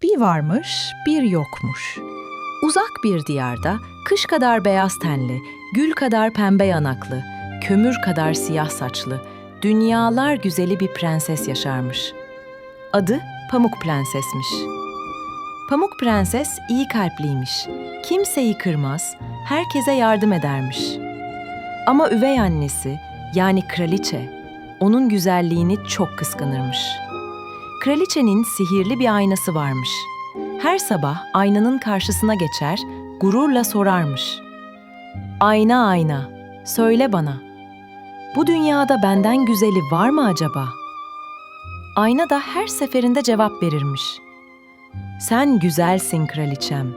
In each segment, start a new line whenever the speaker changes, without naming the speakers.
Bir varmış, bir yokmuş. Uzak bir diyarda kış kadar beyaz tenli, gül kadar pembe yanaklı, kömür kadar siyah saçlı, dünyalar güzeli bir prenses yaşarmış. Adı Pamuk Prenses'miş. Pamuk Prenses iyi kalpliymiş, kimseyi kırmaz, herkese yardım edermiş. Ama üvey annesi, yani kraliçe, onun güzelliğini çok kıskanırmış. Kraliçenin sihirli bir aynası varmış. Her sabah aynanın karşısına geçer, gururla sorarmış. "Ayna ayna, söyle bana, bu dünyada benden güzeli var mı acaba?" Ayna da her seferinde cevap verirmiş. "Sen güzelsin kraliçem,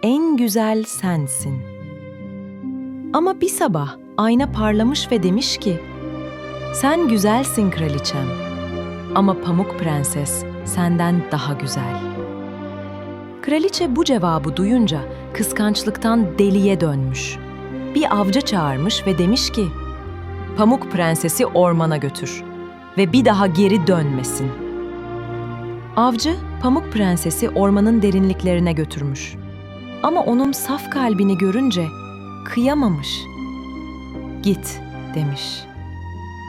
en güzel sensin." Ama bir sabah ayna parlamış ve demiş ki, "Sen güzelsin kraliçem, ama Pamuk Prenses senden daha güzel." Kraliçe bu cevabı duyunca kıskançlıktan deliye dönmüş. Bir avcı çağırmış ve demiş ki, "Pamuk Prensesi ormana götür ve bir daha geri dönmesin." Avcı, Pamuk Prensesi ormanın derinliklerine götürmüş. Ama onun saf kalbini görünce kıyamamış. "Git," demiş.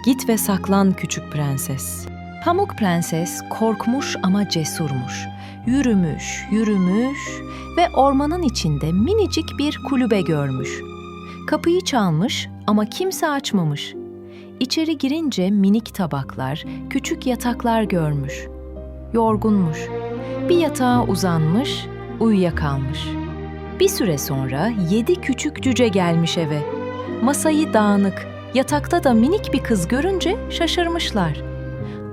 "Git ve saklan küçük prenses." Pamuk Prenses korkmuş ama cesurmuş. Yürümüş, yürümüş ve ormanın içinde minicik bir kulübe görmüş. Kapıyı çalmış ama kimse açmamış. İçeri girince minik tabaklar, küçük yataklar görmüş. Yorgunmuş. Bir yatağa uzanmış, uyuyakalmış. Bir süre sonra 7 küçük cüce gelmiş eve. Masayı dağınık, yatakta da minik bir kız görünce şaşırmışlar.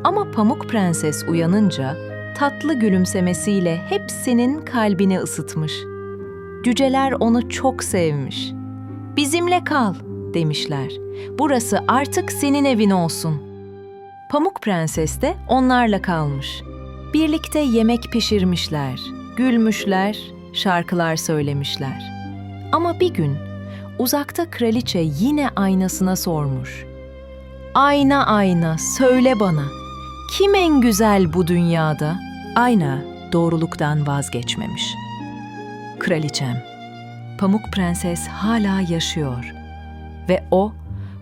Ama Pamuk Prenses uyanınca tatlı gülümsemesiyle hepsinin kalbini ısıtmış. Cüceler onu çok sevmiş. "Bizimle kal," demişler. "Burası artık senin evin olsun." Pamuk Prenses de onlarla kalmış. Birlikte yemek pişirmişler, gülmüşler, şarkılar söylemişler. Ama bir gün uzakta kraliçe yine aynasına sormuş. "Ayna ayna, söyle bana, kim en güzel bu dünyada?" Ayna doğruluktan vazgeçmemiş. "Kraliçem, Pamuk Prenses hala yaşıyor ve o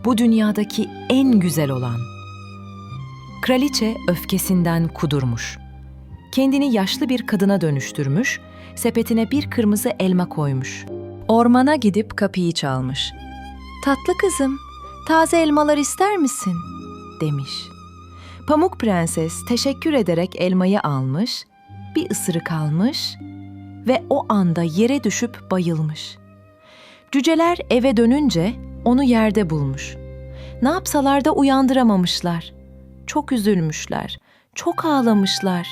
bu dünyadaki en güzel olan." Kraliçe öfkesinden kudurmuş. Kendini yaşlı bir kadına dönüştürmüş, sepetine bir kırmızı elma koymuş. Ormana gidip kapıyı çalmış. "Tatlı kızım, taze elmalar ister misin?" demiş. Pamuk Prenses teşekkür ederek elmayı almış, bir ısırık almış ve o anda yere düşüp bayılmış. Cüceler eve dönünce onu yerde bulmuş. Ne yapsalar da uyandıramamışlar. Çok üzülmüşler, çok ağlamışlar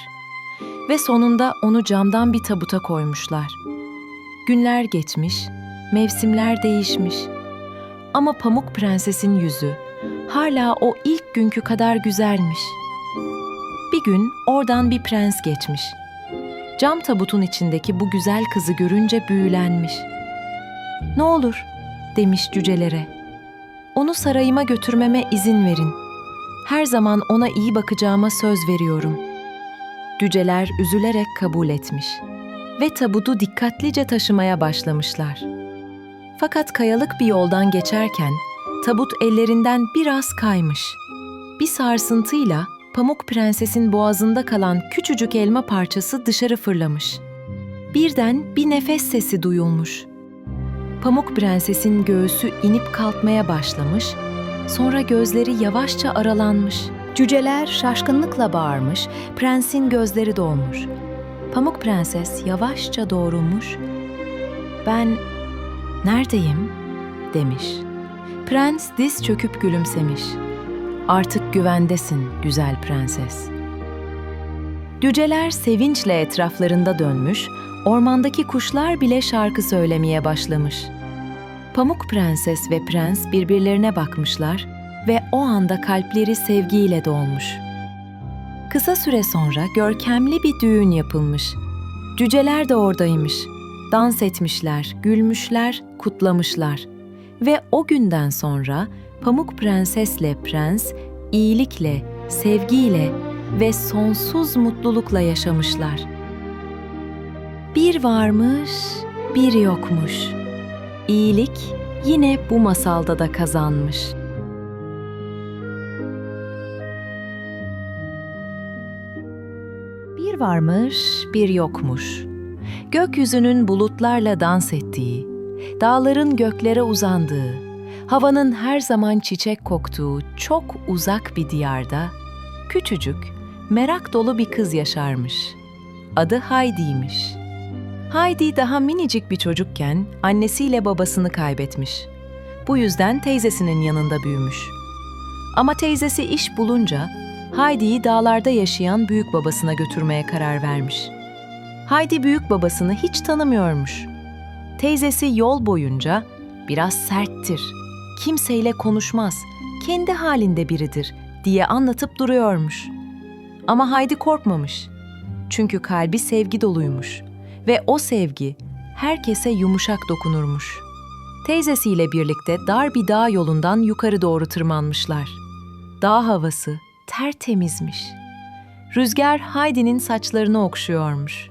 ve sonunda onu camdan bir tabuta koymuşlar. Günler geçmiş, mevsimler değişmiş. Ama Pamuk Prenses'in yüzü hala o ilk günkü kadar güzelmiş. Bir gün oradan bir prens geçmiş. Cam tabutun içindeki bu güzel kızı görünce büyülenmiş. "Ne olur," demiş cücelere. "Onu sarayıma götürmeme izin verin. Her zaman ona iyi bakacağıma söz veriyorum." Cüceler üzülerek kabul etmiş ve tabutu dikkatlice taşımaya başlamışlar. Fakat kayalık bir yoldan geçerken tabut ellerinden biraz kaymış. Bir sarsıntıyla Pamuk Prenses'in boğazında kalan küçücük elma parçası dışarı fırlamış. Birden bir nefes sesi duyulmuş. Pamuk Prenses'in göğsü inip kalkmaya başlamış, sonra gözleri yavaşça aralanmış. Cüceler şaşkınlıkla bağırmış, prensin gözleri dolmuş. Pamuk Prenses yavaşça doğrulmuş. "Ben neredeyim?" demiş. Prens diz çöküp gülümsemiş. "Artık güvendesin güzel prenses." Cüceler sevinçle etraflarında dönmüş, ormandaki kuşlar bile şarkı söylemeye başlamış. Pamuk Prenses ve prens birbirlerine bakmışlar ve o anda kalpleri sevgiyle dolmuş. Kısa süre sonra görkemli bir düğün yapılmış. Cüceler de oradaymış. Dans etmişler, gülmüşler, kutlamışlar. Ve o günden sonra Pamuk Prensesle prens iyilikle, sevgiyle ve sonsuz mutlulukla yaşamışlar. Bir varmış, bir yokmuş. İyilik yine bu masalda da kazanmış. Bir varmış, bir yokmuş. Gökyüzünün bulutlarla dans ettiği, dağların göklere uzandığı, havanın her zaman çiçek koktuğu çok uzak bir diyarda küçücük, merak dolu bir kız yaşarmış. Adı Heidi'ymiş. Heidi daha minicik bir çocukken annesiyle babasını kaybetmiş. Bu yüzden teyzesinin yanında büyümüş. Ama teyzesi iş bulunca Heidi'yi dağlarda yaşayan büyük babasına götürmeye karar vermiş. Heidi büyük babasını hiç tanımıyormuş. Teyzesi yol boyunca biraz serttir, kimseyle konuşmaz, kendi halinde biridir diye anlatıp duruyormuş. Ama Heidi korkmamış. Çünkü kalbi sevgi doluymuş ve o sevgi herkese yumuşak dokunurmuş. Teyzesiyle birlikte dar bir dağ yolundan yukarı doğru tırmanmışlar. Dağ havası tertemizmiş. Rüzgar Heidi'nin saçlarını okşuyormuş.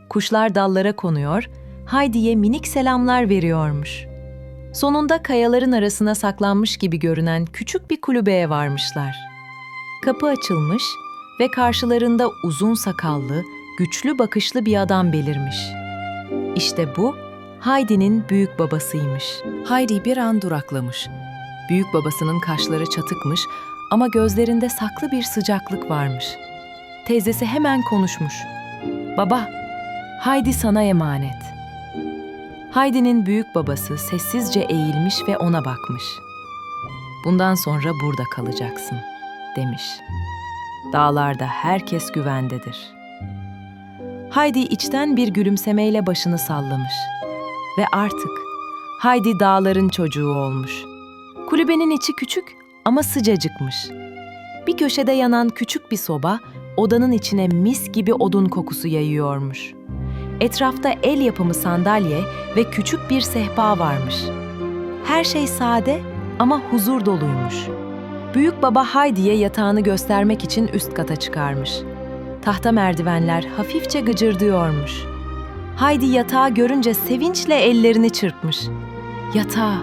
Kuşlar dallara konuyor, Heidi'ye minik selamlar veriyormuş. Sonunda kayaların arasına saklanmış gibi görünen küçük bir kulübeye varmışlar. Kapı açılmış ve karşılarında uzun sakallı, güçlü bakışlı bir adam belirmiş. İşte bu, Heidi'nin büyük babasıymış. Heidi bir an duraklamış. Büyük babasının kaşları çatıkmış ama gözlerinde saklı bir sıcaklık varmış. Teyzesi hemen konuşmuş. "Baba, Heidi sana emanet." Heidi'nin büyük babası sessizce eğilmiş ve ona bakmış. "Bundan sonra burada kalacaksın," demiş. "Dağlarda herkes güvendedir." Heidi içten bir gülümsemeyle başını sallamış. Ve artık Heidi dağların çocuğu olmuş. Kulübenin içi küçük ama sıcacıkmış. Bir köşede yanan küçük bir soba, odanın içine mis gibi odun kokusu yayıyormuş. Etrafta el yapımı sandalye ve küçük bir sehpa varmış. Her şey sade ama huzur doluymuş. Büyük baba Heidi'ye yatağını göstermek için üst kata çıkarmış. Tahta merdivenler hafifçe gıcırdıyormuş. Heidi yatağı görünce sevinçle ellerini çırpmış. Yatağı,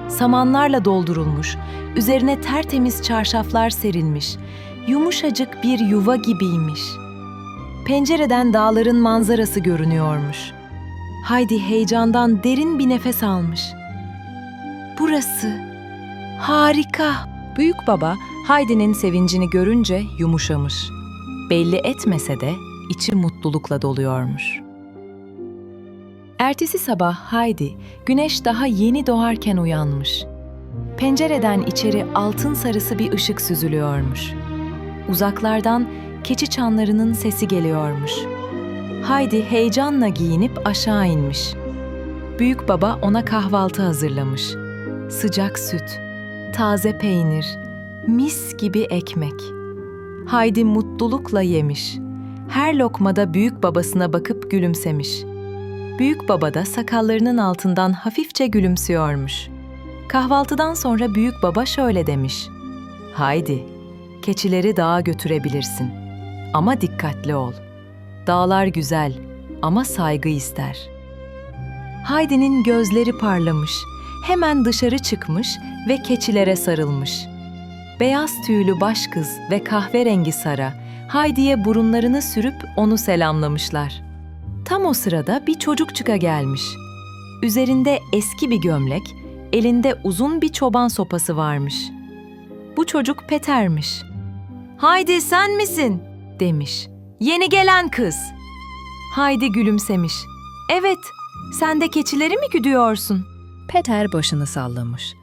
samanlarla doldurulmuş, üzerine tertemiz çarşaflar serilmiş, yumuşacık bir yuva gibiymiş. Pencereden dağların manzarası görünüyormuş. Heidi heyecandan derin bir nefes almış. "Burası harika!" Büyük baba Heidi'nin sevincini görünce yumuşamış. Belli etmese de içi mutlulukla doluyormuş. Ertesi sabah Heidi, güneş daha yeni doğarken uyanmış. Pencereden içeri altın sarısı bir ışık süzülüyormuş. Uzaklardan keçi çanlarının sesi geliyormuş. Heidi heyecanla giyinip aşağı inmiş. Büyük baba ona kahvaltı hazırlamış. Sıcak süt, taze peynir, mis gibi ekmek. Heidi mutlulukla yemiş. Her lokmada büyük babasına bakıp gülümsemiş. Büyük baba da sakallarının altından hafifçe gülümsüyormuş. Kahvaltıdan sonra büyük baba şöyle demiş. "Heidi, keçileri dağa götürebilirsin. Ama dikkatli ol. Dağlar güzel ama saygı ister." Heidi'nin gözleri parlamış. Hemen dışarı çıkmış ve keçilere sarılmış. Beyaz tüylü baş kız ve kahverengi Sara, Heidi'ye burunlarını sürüp onu selamlamışlar. Tam o sırada bir çocuk çıka gelmiş. Üzerinde eski bir gömlek, elinde uzun bir çoban sopası varmış. Bu çocuk Peter'miş. "Heidi sen misin?" demiş. "Yeni gelen kız." Heidi gülümsemiş. "Evet, sen de keçileri mi güdüyorsun?" Peter başını sallamış.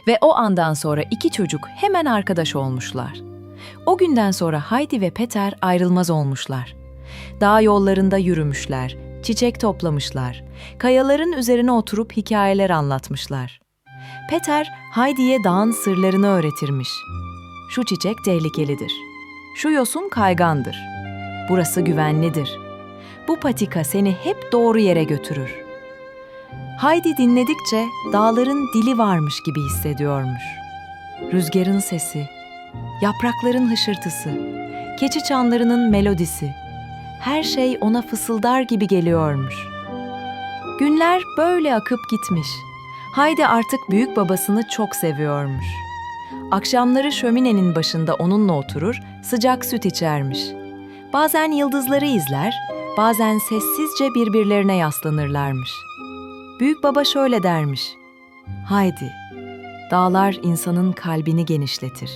Ve o andan sonra iki çocuk hemen arkadaş olmuşlar. O günden sonra Heidi ve Peter ayrılmaz olmuşlar. Dağ yollarında yürümüşler, çiçek toplamışlar, kayaların üzerine oturup hikayeler anlatmışlar. Peter, Heidi'ye dağın sırlarını öğretirmiş. "Şu çiçek tehlikelidir. Şu yosun kaygandır. Burası güvenlidir. Bu patika seni hep doğru yere götürür." Heidi dinledikçe dağların dili varmış gibi hissediyormuş. Rüzgarın sesi, yaprakların hışırtısı, keçi çanlarının melodisi, Her şey ona fısıldar gibi geliyormuş. Günler böyle akıp gitmiş. Haydi artık büyük babasını çok seviyormuş. Akşamları şöminenin başında onunla oturur, sıcak süt içermiş. Bazen yıldızları izler, bazen sessizce birbirlerine yaslanırlarmış. Büyük baba şöyle dermiş: "Haydi, dağlar insanın kalbini genişletir.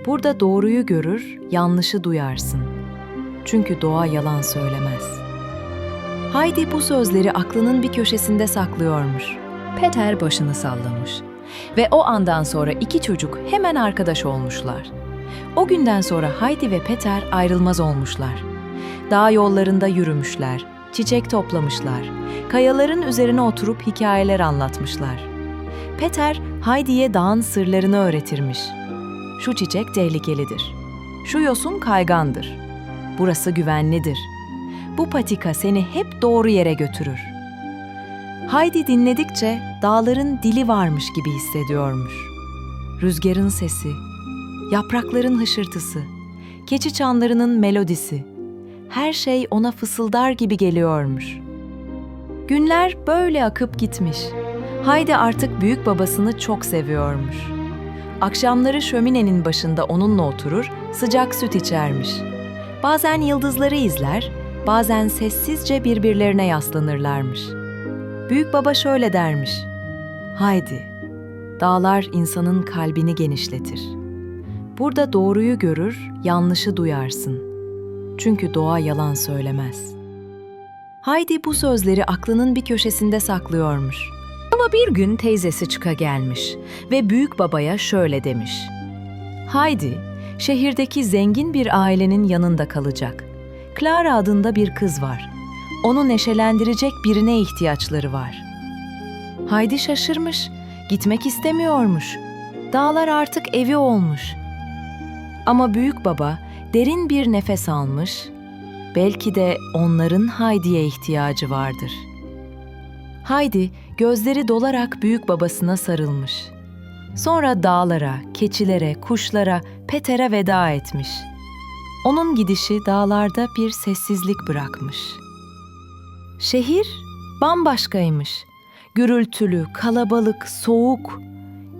Burada doğruyu görür, yanlışı duyarsın. Çünkü doğa yalan söylemez." Haydi bu sözleri aklının bir köşesinde saklıyormuş. Peter başını sallamış. Ve o andan sonra iki çocuk hemen arkadaş olmuşlar. O günden sonra Haydi ve Peter ayrılmaz olmuşlar. Dağ yollarında yürümüşler, çiçek toplamışlar, kayaların üzerine oturup hikayeler anlatmışlar. Peter, Haydi'ye dağın sırlarını öğretirmiş. Şu çiçek tehlikelidir. Şu yosun kaygandır. Burası güvenlidir. Bu patika seni hep doğru yere götürür. Haydi dinledikçe dağların dili varmış gibi hissediyormuş. Rüzgarın sesi, yaprakların hışırtısı, keçi çanlarının melodisi, her şey ona fısıldar gibi geliyormuş. Günler böyle akıp gitmiş. Haydi artık büyük babasını çok seviyormuş. Akşamları şöminenin başında onunla oturur, sıcak süt içermiş. Bazen yıldızları izler, bazen sessizce birbirlerine yaslanırlarmış. Büyük baba şöyle dermiş: "Haydi, dağlar insanın kalbini genişletir. Burada doğruyu görür, yanlışı duyarsın. Çünkü doğa yalan söylemez." Haydi bu sözleri aklının bir köşesinde saklıyormuş. Ama bir gün teyzesi çıka gelmiş ve büyük babaya şöyle demiş: "Haydi, şehirdeki zengin bir ailenin yanında kalacak. Clara adında bir kız var. Onu neşelendirecek birine ihtiyaçları var." Haydi şaşırmış, gitmek istemiyormuş. Dağlar artık evi olmuş. Ama büyük baba derin bir nefes almış, belki de onların Haydi'ye ihtiyacı vardır. Haydi gözleri dolarak büyük babasına sarılmış. Sonra dağlara, keçilere, kuşlara, Peter'e veda etmiş. Onun gidişi dağlarda bir sessizlik bırakmış. Şehir bambaşkaymış. Gürültülü, kalabalık, soğuk.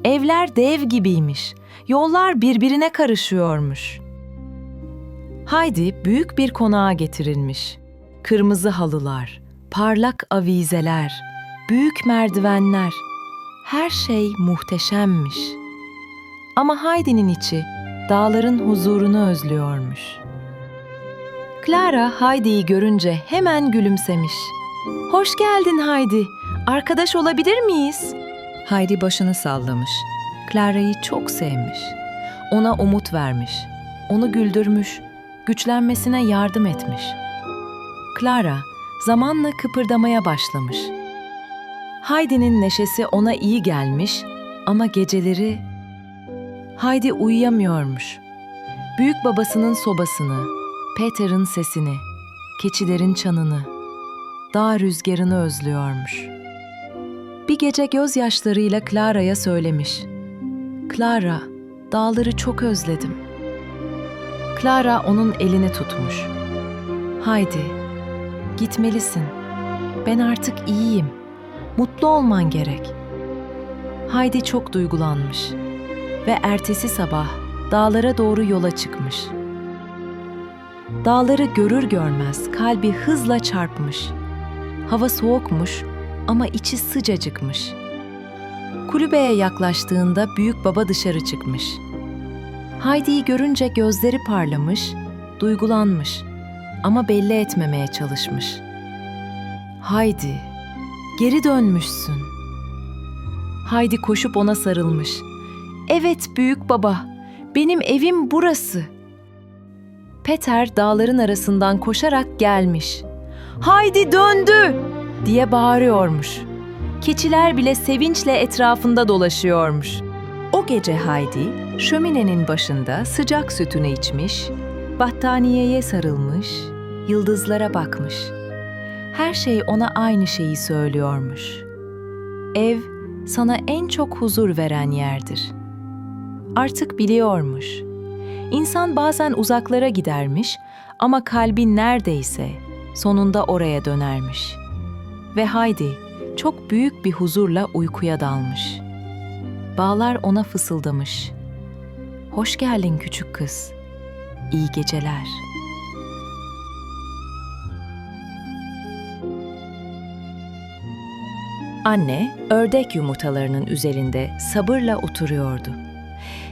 Evler dev gibiymiş. Yollar birbirine karışıyormuş. Haydi büyük bir konağa getirilmiş. Kırmızı halılar, parlak avizeler, büyük merdivenler. Her şey muhteşemmiş. Ama Haydi'nin içi dağların huzurunu özlüyormuş. Clara Haydi'yi görünce hemen gülümsemiş. "Hoş geldin Haydi. Arkadaş olabilir miyiz?" Haydi başını sallamış. Clara'yı çok sevmiş. Ona umut vermiş. Onu güldürmüş. Güçlenmesine yardım etmiş. Clara zamanla kıpırdamaya başlamış. Haydi'nin neşesi ona iyi gelmiş ama geceleri Haydi uyuyamıyormuş. Büyük babasının sobasını, Peter'ın sesini, keçilerin çanını, dağ rüzgarını özlüyormuş. Bir gece gözyaşlarıyla Clara'ya söylemiş: "Clara, dağları çok özledim." Clara onun elini tutmuş. "Haydi, gitmelisin. Ben artık iyiyim. Mutlu olman gerek." Haydi çok duygulanmış ve ertesi sabah dağlara doğru yola çıkmış. Dağları görür görmez kalbi hızla çarpmış. Hava soğukmuş ama içi sıcacıkmış. Kulübeye yaklaştığında büyük baba dışarı çıkmış. Haydi'yi görünce gözleri parlamış, duygulanmış ama belli etmemeye çalışmış. "Haydi, geri dönmüşsün." Haydi koşup ona sarılmış. "Evet büyük baba, benim evim burası." Peter dağların arasından koşarak gelmiş. "Haydi döndü!" diye bağırıyormuş. Keçiler bile sevinçle etrafında dolaşıyormuş. O gece Haydi şöminenin başında sıcak sütünü içmiş, battaniyeye sarılmış, yıldızlara bakmış. Her şey ona aynı şeyi söylüyormuş. Ev sana en çok huzur veren yerdir. Artık biliyormuş. İnsan bazen uzaklara gidermiş Ama kalbi neredeyse sonunda oraya dönermiş. Ve Heidi çok büyük bir huzurla uykuya dalmış. Bağlar ona fısıldamış. "Hoş geldin küçük kız. İyi geceler." Anne, ördek yumurtalarının üzerinde sabırla oturuyordu.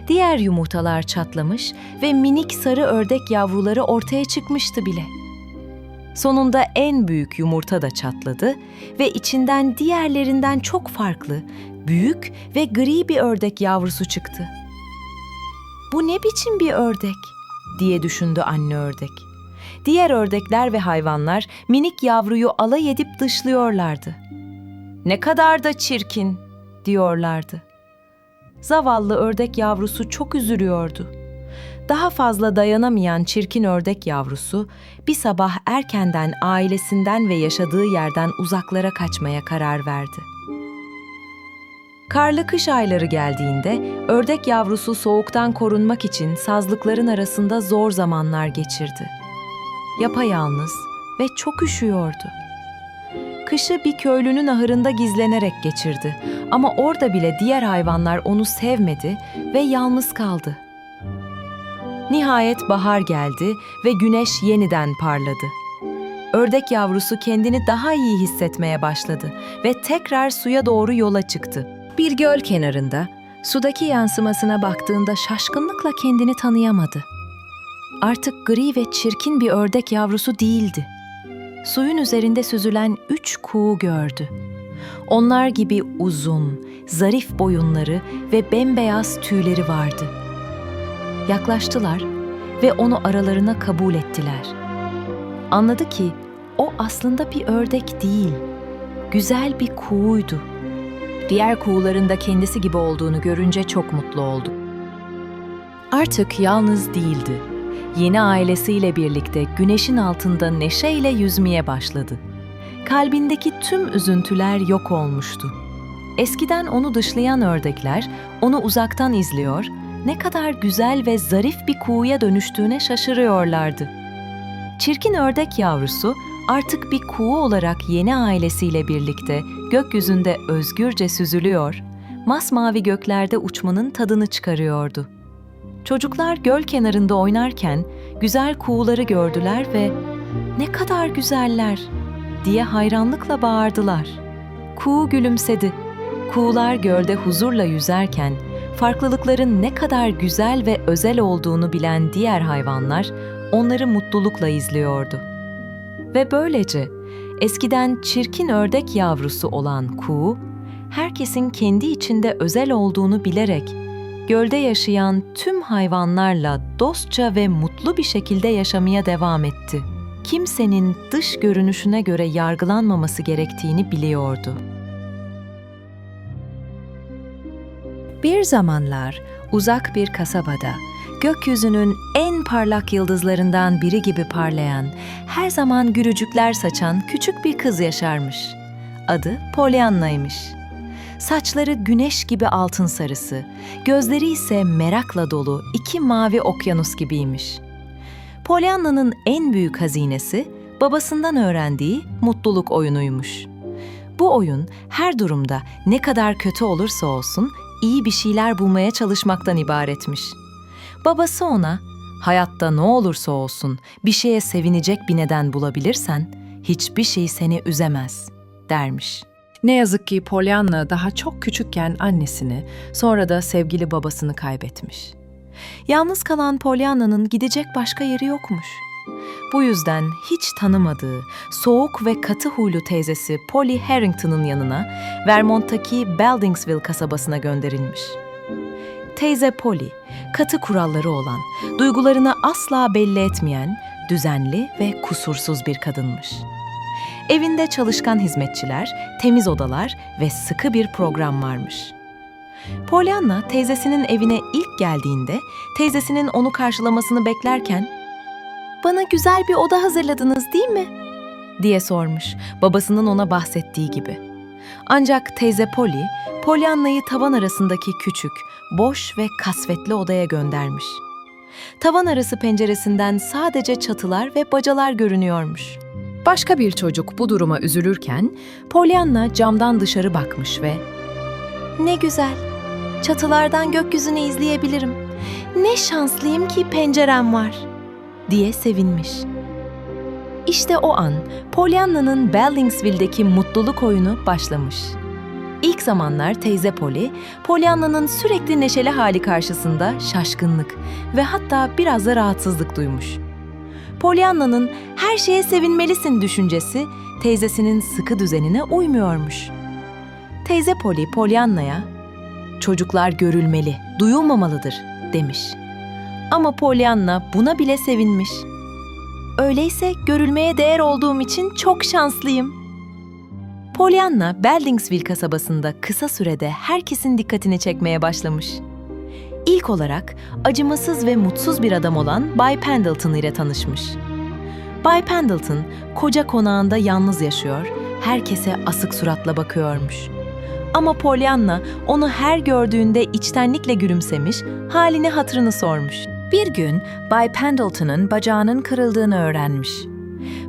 Diğer yumurtalar çatlamış ve minik sarı ördek yavruları ortaya çıkmıştı bile. Sonunda en büyük yumurta da çatladı ve içinden diğerlerinden çok farklı, büyük ve gri bir ördek yavrusu çıktı. "Bu ne biçim bir ördek?" diye düşündü anne ördek. Diğer ördekler ve hayvanlar minik yavruyu alay edip dışlıyorlardı. "Ne kadar da çirkin!" diyorlardı. Zavallı ördek yavrusu çok üzülüyordu. Daha fazla dayanamayan çirkin ördek yavrusu bir sabah erkenden ailesinden ve yaşadığı yerden uzaklara kaçmaya karar verdi. Karlı kış ayları geldiğinde ördek yavrusu soğuktan korunmak için sazlıkların arasında zor zamanlar geçirdi. Yapayalnız ve çok üşüyordu. Kışı bir köylünün ahırında gizlenerek geçirdi ama orada bile diğer hayvanlar onu sevmedi ve yalnız kaldı. Nihayet bahar geldi ve güneş yeniden parladı. Ördek yavrusu kendini daha iyi hissetmeye başladı ve tekrar suya doğru yola çıktı. Bir göl kenarında, sudaki yansımasına baktığında şaşkınlıkla kendini tanıyamadı. Artık gri ve çirkin bir ördek yavrusu değildi. Suyun üzerinde süzülen 3 kuğu gördü. Onlar gibi uzun, zarif boyunları ve bembeyaz tüyleri vardı. Yaklaştılar ve onu aralarına kabul ettiler. Anladı ki o aslında bir ördek değil, güzel bir kuğuydu. Diğer kuğuların da kendisi gibi olduğunu görünce çok mutlu oldu. Artık yalnız değildi. Yeni ailesiyle birlikte güneşin altında neşeyle yüzmeye başladı. Kalbindeki tüm üzüntüler yok olmuştu. Eskiden onu dışlayan ördekler onu uzaktan izliyor, ne kadar güzel ve zarif bir kuğuya dönüştüğüne şaşırıyorlardı. Çirkin ördek yavrusu artık bir kuğu olarak yeni ailesiyle birlikte gökyüzünde özgürce süzülüyor, masmavi göklerde uçmanın tadını çıkarıyordu. Çocuklar göl kenarında oynarken güzel kuğuları gördüler ve "Ne kadar güzeller!" diye hayranlıkla bağırdılar. Kuğu gülümsedi. Kuğular gölde huzurla yüzerken farklılıkların ne kadar güzel ve özel olduğunu bilen diğer hayvanlar onları mutlulukla izliyordu. Ve böylece eskiden çirkin ördek yavrusu olan kuğu, herkesin kendi içinde özel olduğunu bilerek gölde yaşayan tüm hayvanlarla dostça ve mutlu bir şekilde yaşamaya devam etti. Kimsenin dış görünüşüne göre yargılanmaması gerektiğini biliyordu. Bir zamanlar uzak bir kasabada, gökyüzünün en parlak yıldızlarından biri gibi parlayan, her zaman gülücükler saçan küçük bir kız yaşarmış. Adı Pollyanna'ymış. Saçları güneş gibi altın sarısı, gözleri ise merakla dolu 2 mavi okyanus gibiymiş. Pollyanna'nın en büyük hazinesi babasından öğrendiği mutluluk oyunuymuş. Bu oyun her durumda ne kadar kötü olursa olsun iyi bir şeyler bulmaya çalışmaktan ibaretmiş. Babası ona, "Hayatta ne olursa olsun bir şeye sevinecek bir neden bulabilirsen hiçbir şey seni üzemez," dermiş.
Ne yazık ki Pollyanna daha çok küçükken annesini, sonra da sevgili babasını kaybetmiş.
Yalnız kalan Pollyanna'nın gidecek başka yeri yokmuş. Bu yüzden hiç tanımadığı, soğuk ve katı huylu teyzesi Polly Harrington'ın yanına Vermont'taki Beldingsville kasabasına gönderilmiş. Teyze Polly, katı kuralları olan, duygularını asla belli etmeyen, düzenli ve kusursuz bir kadınmış. Evinde çalışkan hizmetçiler, temiz odalar ve sıkı bir program varmış. Pollyanna teyzesinin evine ilk geldiğinde teyzesinin onu karşılamasını beklerken "Bana güzel bir oda hazırladınız değil mi?" diye sormuş, babasının ona bahsettiği gibi. Ancak teyze Polly, Pollyanna'yı tavan arasındaki küçük, boş ve kasvetli odaya göndermiş. Tavan arası penceresinden sadece çatılar ve bacalar görünüyormuş.
Başka bir çocuk bu duruma üzülürken Pollyanna camdan dışarı bakmış ve
Ne güzel. Çatılardan gökyüzünü izleyebilirim. Ne şanslıyım ki pencerem var, diye sevinmiş. İşte o an Pollyanna'nın Bellingsville'deki mutluluk oyunu başlamış. İlk zamanlar teyze Polly, Pollyanna'nın sürekli neşeli hali karşısında şaşkınlık ve hatta biraz da rahatsızlık duymuş. Pollyanna'nın her şeye sevinmelisin düşüncesi teyzesinin sıkı düzenine uymuyormuş. Teyze Polly, Pollyanna'ya, "Çocuklar görülmeli, duyulmamalıdır," demiş. Ama Pollyanna buna bile sevinmiş. "Öyleyse görülmeye değer olduğum için çok şanslıyım." Pollyanna, Beldingsville kasabasında kısa sürede herkesin dikkatini çekmeye başlamış. İlk olarak acımasız ve mutsuz bir adam olan Bay Pendleton ile tanışmış. Bay Pendleton, koca konağında yalnız yaşıyor, herkese asık suratla bakıyormuş. Ama Pollyanna onu her gördüğünde içtenlikle gülümsemiş, halini hatırını sormuş. Bir gün Bay Pendleton'ın bacağının kırıldığını öğrenmiş.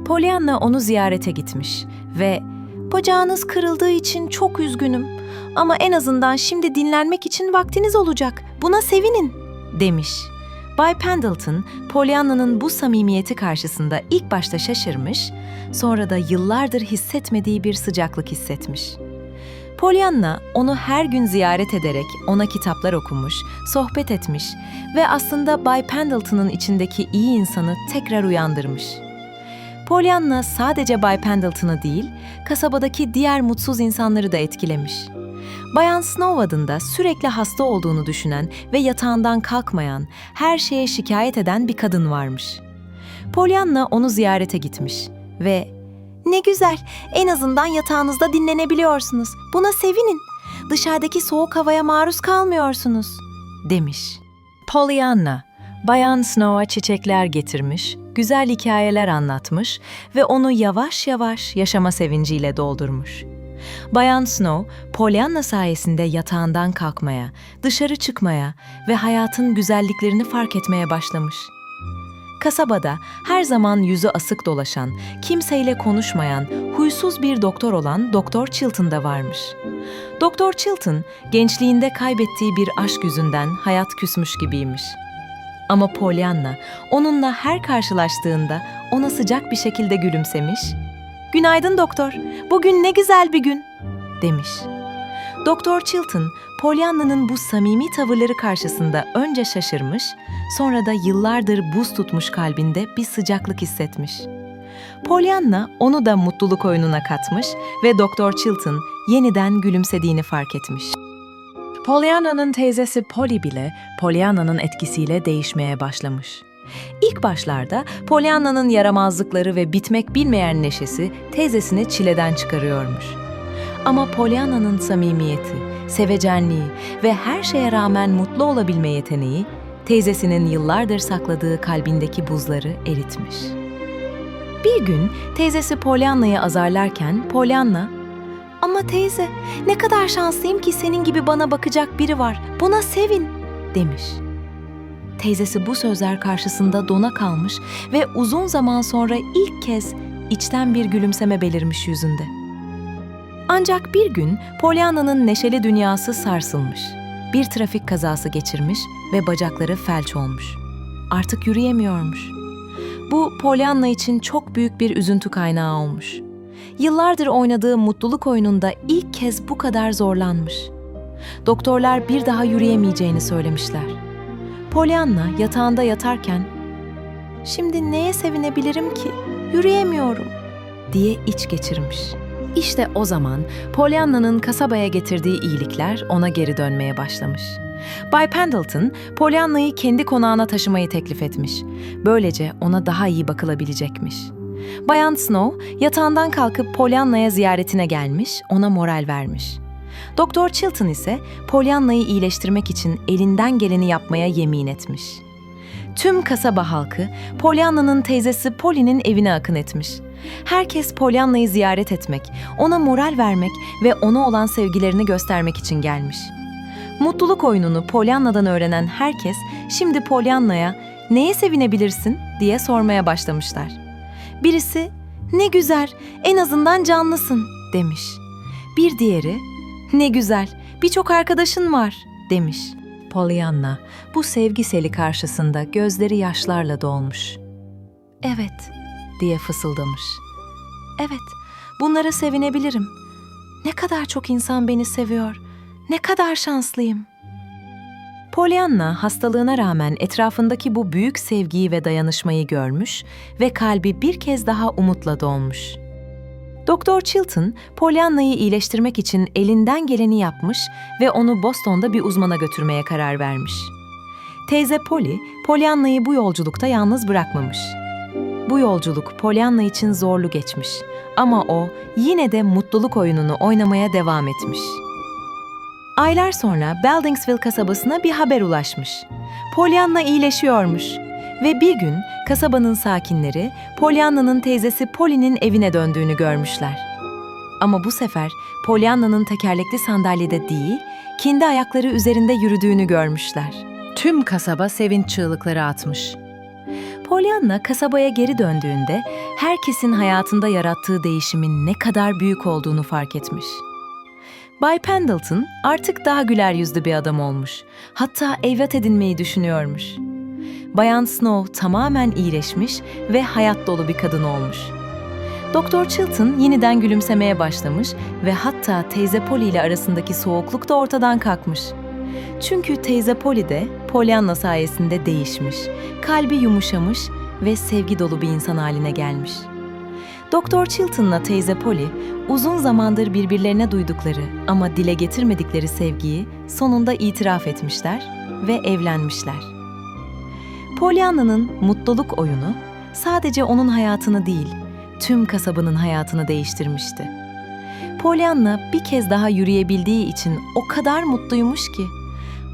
Pollyanna onu ziyarete gitmiş ve "Bacağınız kırıldığı için çok üzgünüm ama en azından şimdi dinlenmek için vaktiniz olacak. Buna sevinin," demiş. Bay Pendleton, Pollyanna'nın bu samimiyeti karşısında ilk başta şaşırmış, sonra da yıllardır hissetmediği bir sıcaklık hissetmiş. Pollyanna onu her gün ziyaret ederek ona kitaplar okumuş, sohbet etmiş ve aslında Bay Pendleton'ın içindeki iyi insanı tekrar uyandırmış. Pollyanna sadece Bay Pendleton'ı değil, kasabadaki diğer mutsuz insanları da etkilemiş. Bayan Snow adında sürekli hasta olduğunu düşünen ve yatağından kalkmayan, her şeye şikayet eden bir kadın varmış. Pollyanna onu ziyarete gitmiş ve "Ne güzel, en azından yatağınızda dinlenebiliyorsunuz. Buna sevinin. Dışarıdaki soğuk havaya maruz kalmıyorsunuz," demiş. Pollyanna, Bayan Snow'a çiçekler getirmiş, güzel hikayeler anlatmış ve onu yavaş yavaş yaşama sevinciyle doldurmuş. Bayan Snow, Pollyanna sayesinde yatağından kalkmaya, dışarı çıkmaya ve hayatın güzelliklerini fark etmeye başlamış. Kasabada her zaman yüzü asık dolaşan, kimseyle konuşmayan, huysuz bir doktor olan Doktor Chilton da varmış. Doktor Chilton, gençliğinde kaybettiği bir aşk yüzünden hayat küsmüş gibiymiş. Ama Pollyanna, onunla her karşılaştığında ona sıcak bir şekilde gülümsemiş, "Günaydın doktor, bugün ne güzel bir gün," demiş. Doktor Chilton, Pollyanna'nın bu samimi tavırları karşısında önce şaşırmış, sonra da yıllardır buz tutmuş kalbinde bir sıcaklık hissetmiş. Pollyanna onu da mutluluk oyununa katmış ve Doktor Chilton yeniden gülümsediğini fark etmiş.
Pollyanna'nın teyzesi Polly bile Pollyanna'nın etkisiyle değişmeye başlamış.
İlk başlarda Pollyanna'nın yaramazlıkları ve bitmek bilmeyen neşesi teyzesini çileden çıkarıyormuş. Ama Pollyanna'nın samimiyeti, sevecenliği ve her şeye rağmen mutlu olabilme yeteneği, teyzesinin yıllardır sakladığı kalbindeki buzları eritmiş. Bir gün teyzesi Pollyanna'yı azarlarken Pollyanna, "Ama teyze, ne kadar şanslıyım ki senin gibi bana bakacak biri var, buna sevin," demiş. Teyzesi bu sözler karşısında dona kalmış ve uzun zaman sonra ilk kez içten bir gülümseme belirmiş yüzünde. Ancak bir gün Pollyanna'nın neşeli dünyası sarsılmış. Bir trafik kazası geçirmiş ve bacakları felç olmuş. Artık yürüyemiyormuş. Bu Pollyanna için çok büyük bir üzüntü kaynağı olmuş. Yıllardır oynadığı mutluluk oyununda ilk kez bu kadar zorlanmış. Doktorlar bir daha yürüyemeyeceğini söylemişler. Pollyanna yatağında yatarken, "Şimdi neye sevinebilirim ki? Yürüyemiyorum," diye iç geçirmiş. İşte o zaman Pollyanna'nın kasabaya getirdiği iyilikler ona geri dönmeye başlamış. Bay Pendleton, Pollyanna'yı kendi konağına taşımayı teklif etmiş. Böylece ona daha iyi bakılabilecekmiş. Bayan Snow, yatağından kalkıp Pollyanna'ya ziyaretine gelmiş, ona moral vermiş. Doktor Chilton ise Pollyanna'yı iyileştirmek için elinden geleni yapmaya yemin etmiş. Tüm kasaba halkı Pollyanna'nın teyzesi Polly'nin evine akın etmiş. Herkes Pollyanna'yı ziyaret etmek, ona moral vermek ve ona olan sevgilerini göstermek için gelmiş. Mutluluk oyununu Pollyanna'dan öğrenen herkes şimdi Pollyanna'ya "Neye sevinebilirsin?" diye sormaya başlamışlar. Birisi, "Ne güzel, en azından canlısın." demiş. Bir diğeri, "Ne güzel, birçok arkadaşın var." demiş. Pollyanna bu sevgi seli karşısında gözleri yaşlarla dolmuş. "Evet," diye fısıldamış. "Evet, bunlara sevinebilirim. Ne kadar çok insan beni seviyor. Ne kadar şanslıyım." Pollyanna hastalığına rağmen etrafındaki bu büyük sevgiyi ve dayanışmayı görmüş ve kalbi bir kez daha umutla dolmuş. Doktor Chilton, Pollyanna'yı iyileştirmek için elinden geleni yapmış ve onu Boston'da bir uzmana götürmeye karar vermiş. Teyze Polly, Pollyanna'yı bu yolculukta yalnız bırakmamış. Bu yolculuk Pollyanna için zorlu geçmiş ama o yine de mutluluk oyununu oynamaya devam etmiş. Aylar sonra Beldingsville kasabasına bir haber ulaşmış. Pollyanna iyileşiyormuş ve bir gün kasabanın sakinleri Pollyanna'nın teyzesi Polly'nin evine döndüğünü görmüşler. Ama bu sefer Pollyanna'nın tekerlekli sandalyede değil, kendi ayakları üzerinde yürüdüğünü görmüşler.
Tüm kasaba sevinç çığlıkları atmış.
Pollyanna kasabaya geri döndüğünde herkesin hayatında yarattığı değişimin ne kadar büyük olduğunu fark etmiş. Bay Pendleton artık daha güler yüzlü bir adam olmuş. Hatta evlat edinmeyi düşünüyormuş. Bayan Snow tamamen iyileşmiş ve hayat dolu bir kadın olmuş. Doktor Chilton yeniden gülümsemeye başlamış ve hatta teyze Polly ile arasındaki soğukluk da ortadan kalkmış. Çünkü teyze Polly de Pollyanna sayesinde değişmiş, kalbi yumuşamış ve sevgi dolu bir insan haline gelmiş. Doktor Chilton'la teyze Polly uzun zamandır birbirlerine duydukları ama dile getirmedikleri sevgiyi sonunda itiraf etmişler ve evlenmişler. Pollyanna'nın mutluluk oyunu sadece onun hayatını değil, tüm kasabanın hayatını değiştirmişti. Pollyanna bir kez daha yürüyebildiği için o kadar mutluymuş ki.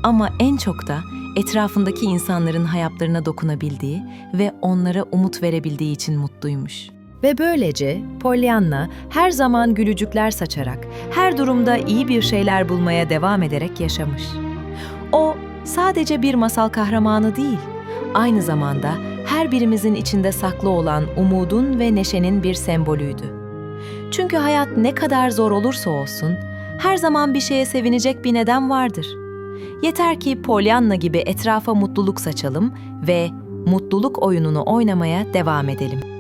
Ama en çok da etrafındaki insanların hayatlarına dokunabildiği ve onlara umut verebildiği için mutluymuş. Ve böylece Pollyanna her zaman gülücükler saçarak, her durumda iyi bir şeyler bulmaya devam ederek yaşamış. O sadece bir masal kahramanı değil, aynı zamanda her birimizin içinde saklı olan umudun ve neşenin bir sembolüydü. Çünkü hayat ne kadar zor olursa olsun, her zaman bir şeye sevinecek bir neden vardır. Yeter ki Pollyanna gibi etrafa mutluluk saçalım ve mutluluk oyununu oynamaya devam edelim.